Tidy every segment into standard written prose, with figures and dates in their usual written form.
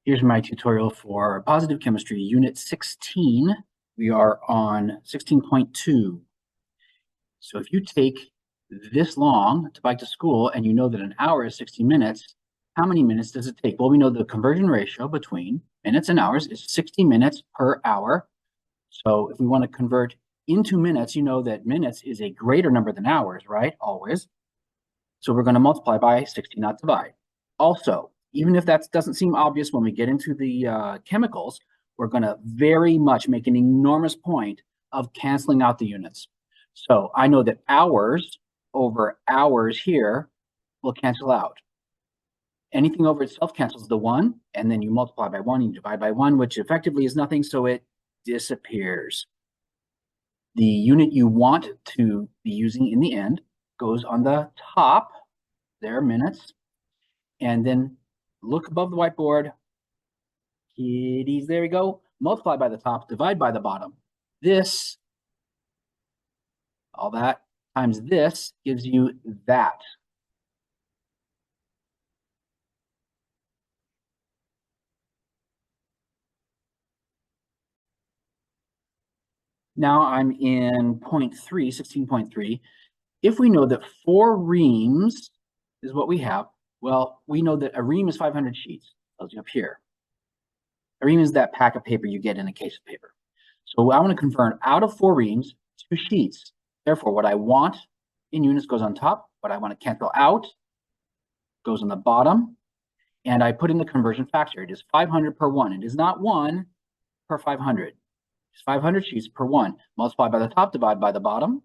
Here's my tutorial for Positive Chemistry, Unit 16. We are on 16.2. So if you take this long to bike to school and you know that an hour is 60 minutes, how many minutes does it take? Well, we know the conversion ratio between minutes and hours is 60 minutes per hour. So if we want to convert into minutes, you know that minutes is a greater number than hours, right? Always. So we're going to multiply by 60, not divide. Also, even if that doesn't seem obvious when we get into the chemicals, we're going to very much make an enormous point of canceling out the units. So I know that hours over hours here will cancel out. Anything over itself cancels the 1, and then you multiply by 1, you divide by 1, which effectively is nothing, so it disappears. The unit you want to be using in the end goes on the top, there, minutes, and then look above the whiteboard. Kitties, there we go. Multiply by the top, divide by the bottom. This, all that, times this gives you that. Now I'm in 16.3. If we know that 4 reams is what we have, well, we know that a ream is 500 sheets. Tells you up here. A ream is that pack of paper you get in a case of paper. So I want to convert out of 4 reams to sheets. Therefore, what I want in units goes on top. What I want to cancel out goes on the bottom. And I put in the conversion factor. It is 500 per 1. It is not 1 per 500. It's 500 sheets per 1. Multiply by the top, divide by the bottom.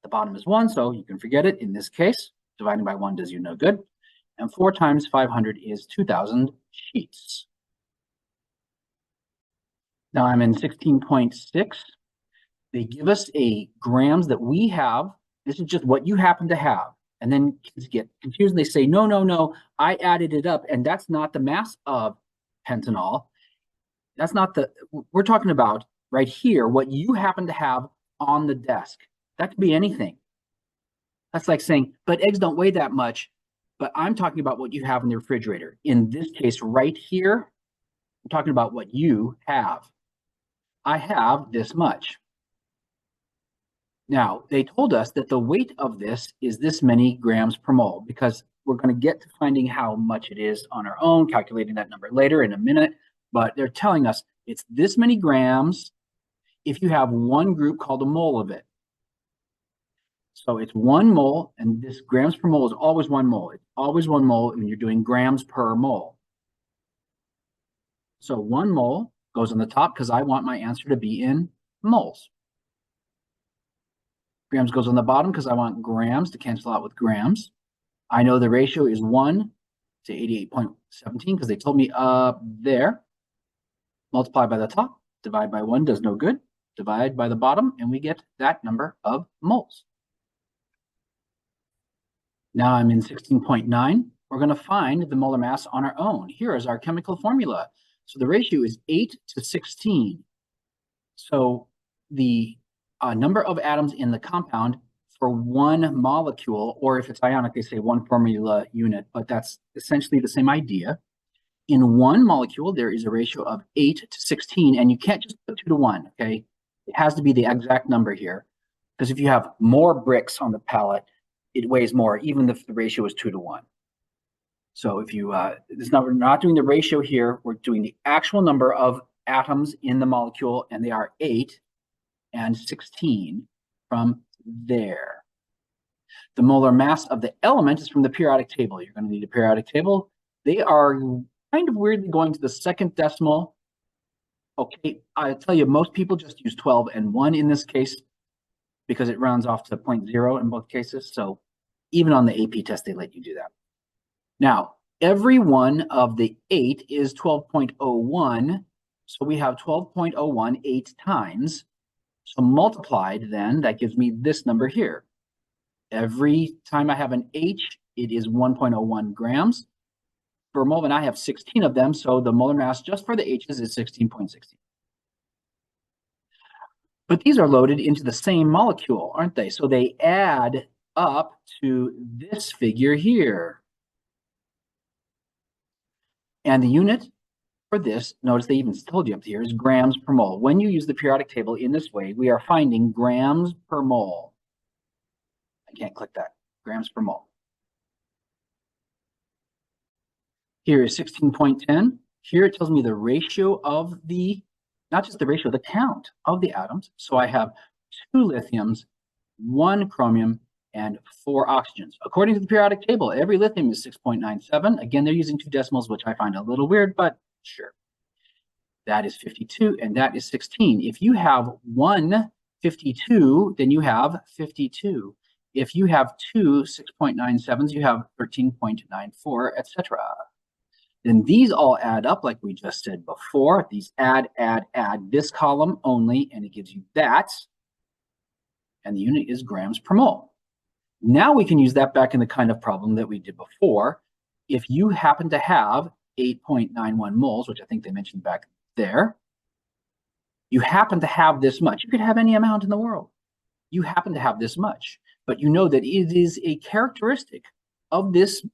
The bottom is 1, so you can forget it. In this case, dividing by 1 does you no good. And 4 times 500 is 2,000 sheets. Now I'm in 16.6. They give us a grams that we have. This is just what you happen to have. And then kids get confused. And they say, no, no, no, I added it up. And that's not the mass of pentanol. That's not we're talking about right here, what you happen to have on the desk. That could be anything. That's like saying, but eggs don't weigh that much. But I'm talking about what you have in the refrigerator. In this case, right here, I'm talking about what you have. I have this much. Now, they told us that the weight of this is this many grams per mole, because we're going to get to finding how much it is on our own, calculating that number later in a minute. But they're telling us it's this many grams if you have one group called a mole of it. So it's 1 mole, and this grams per mole is always 1 mole. It's always 1 mole when you're doing grams per mole. So 1 mole goes on the top because I want my answer to be in moles. Grams goes on the bottom because I want grams to cancel out with grams. I know the ratio is 1 to 88.17 because they told me up there. Multiply by the top, divide by 1 does no good. Divide by the bottom, and we get that number of moles. Now I'm in 16.9. We're going to find the molar mass on our own. Here is our chemical formula. So the ratio is 8 to 16. So the number of atoms in the compound for 1 molecule, or if it's ionic, they say 1 formula unit, but that's essentially the same idea. In 1 molecule, there is a ratio of 8 to 16, and you can't just put 2 to 1, okay? It has to be the exact number here, because if you have more bricks on the pallet, it weighs more, even if the ratio is 2 to 1. So if you, we're not doing the ratio here, we're doing the actual number of atoms in the molecule, and they are 8 and 16 from there. The molar mass of the element is from the periodic table. You're going to need a periodic table. They are kind of weirdly going to the second decimal. Okay, I tell you, most people just use 12 and 1 in this case because it rounds off to 0.0 in both cases. So even on the AP test, they let you do that. Now, every one of the 8 is 12.01. So we have 12.01 8 times. So multiplied then, that gives me this number here. Every time I have an H, it is 1.01 grams per mole, and I have 16 of them, so the molar mass just for the H's is 16.16. But these are loaded into the same molecule, aren't they? So they add up to this figure here. And the unit for this, notice they even told you up here, is grams per mole. When you use the periodic table in this way, we are finding grams per mole. I can't click that. Grams per mole. Here is 16.10. Here it tells me the ratio of the, not just the ratio, the count of the atoms. So I have 2 lithiums, 1 chromium, and 4 oxygens. According to the periodic table, every lithium is 6.97. Again, they're using 2 decimals, which I find a little weird, but sure. That is 52, and that is 16. If you have 1 52, then you have 52. If you have 2 6.97s, you have 13.94, etc. Then these all add up like we just said before. These add this column only, and it gives you that. And the unit is grams per mole. Now we can use that back in the kind of problem that we did before. If you happen to have 8.91 moles, which I think they mentioned back there, you happen to have this much. You could have any amount in the world. You happen to have this much, but you know that it is a characteristic of this.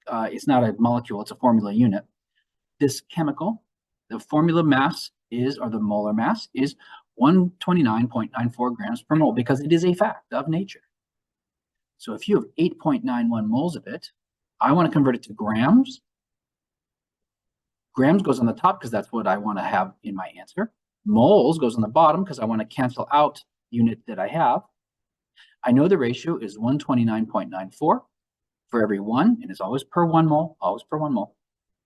It's not a molecule, it's a formula unit. This chemical, the formula mass is, or the molar mass is 129.94 grams per mole, because it is a fact of nature. So if you have 8.91 moles of it, I want to convert it to grams. Grams goes on the top because that's what I want to have in my answer. Moles goes on the bottom because I want to cancel out the unit that I have. I know the ratio is 129.94 for every 1, and it's always per 1 mole, always per 1 mole.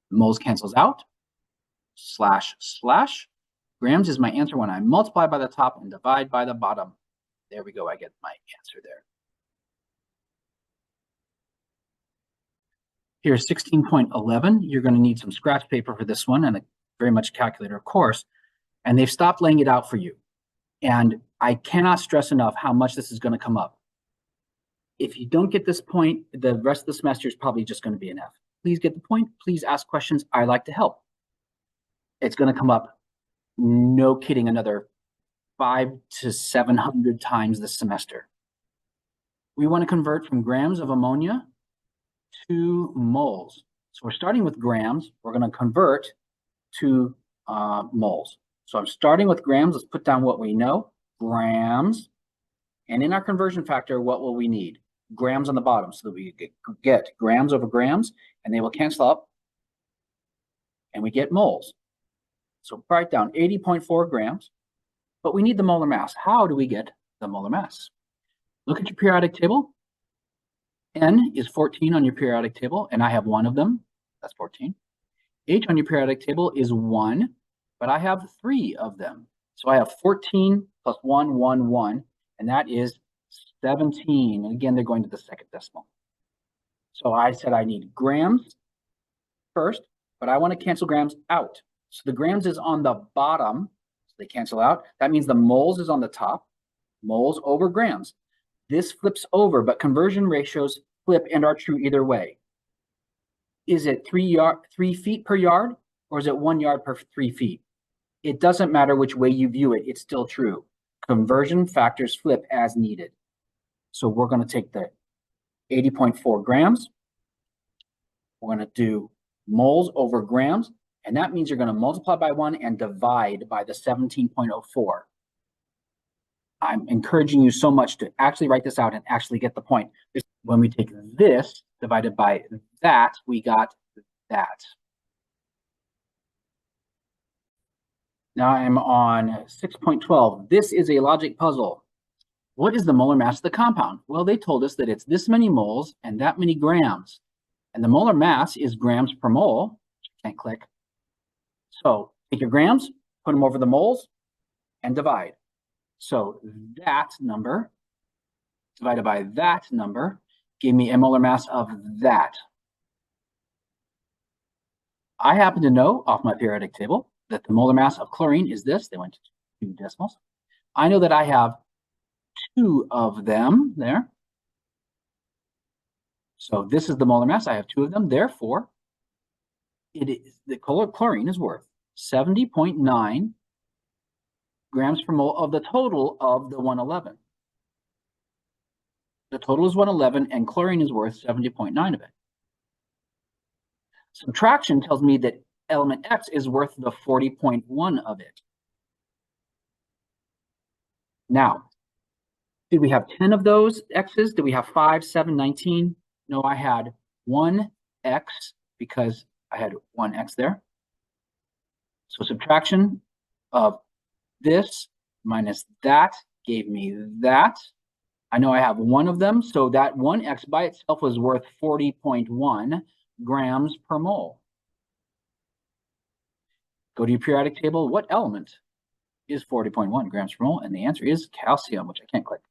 Moles cancels out, slash, slash. Grams is my answer when I multiply by the top and divide by the bottom. There we go, I get my answer there. Here's 16.11. You're going to need some scratch paper for this one, and a very much calculator, of course. And they've stopped laying it out for you. And I cannot stress enough how much this is going to come up. If you don't get this point, the rest of the semester is probably just going to be an F. Please get the point. Please ask questions. I like to help. It's going to come up, no kidding, another 500 to 700 times this semester. We want to convert from grams of ammonia to moles. So we're starting with grams. We're going to convert to moles. So I'm starting with grams. Let's put down what we know, grams. And in our conversion factor, what will we need? Grams on the bottom, so that we get grams over grams, and they will cancel up, and we get moles. So write down 80.4 grams, but we need the molar mass. How do we get the molar mass? Look at your periodic table. N is 14 on your periodic table, and I have 1 of them. That's 14. H on your periodic table is 1, but I have 3 of them. So I have 14 plus 1, 1, 1, and that is 17. And again, they're going to the second decimal. So I said I need grams first, but I want to cancel grams out. So the grams is on the bottom, so they cancel out. That means the moles is on the top, moles over grams. This flips over, but conversion ratios flip and are true either way. Is it 3 feet per yard, or is it 1 yard per 3 feet? It doesn't matter which way you view it, it's still true. Conversion factors flip as needed. So we're going to take the 80.4 grams. We're going to do moles over grams, and that means you're going to multiply by 1 and divide by the 17.04. I'm encouraging you so much to actually write this out and actually get the point. When we take this divided by that, we got that. Now I'm on 6.12. This is a logic puzzle. What is the molar mass of the compound? Well, they told us that it's this many moles and that many grams. And the molar mass is grams per mole. Can't click. So take your grams, put them over the moles, and divide. So that number divided by that number gave me a molar mass of that. I happen to know off my periodic table that the molar mass of chlorine is this. They went to 2 decimals. I know that I have 2 of them there. So this is the molar mass. I have 2 of them. Therefore, it is, the chlorine is worth 70.9 grams per mole of the total of the 111. The total is 111, and chlorine is worth 70.9 of it. Subtraction tells me that element X is worth the 40.1 of it. Now, did we have 10 of those X's? Did we have 5, 7, 19? No, I had 1 X because I had 1 X there. So subtraction of this minus that gave me that. I know I have 1 of them, so that 1X by itself was worth 40.1 grams per mole. Go to your periodic table. What element is 40.1 grams per mole? And the answer is calcium, which I can't click.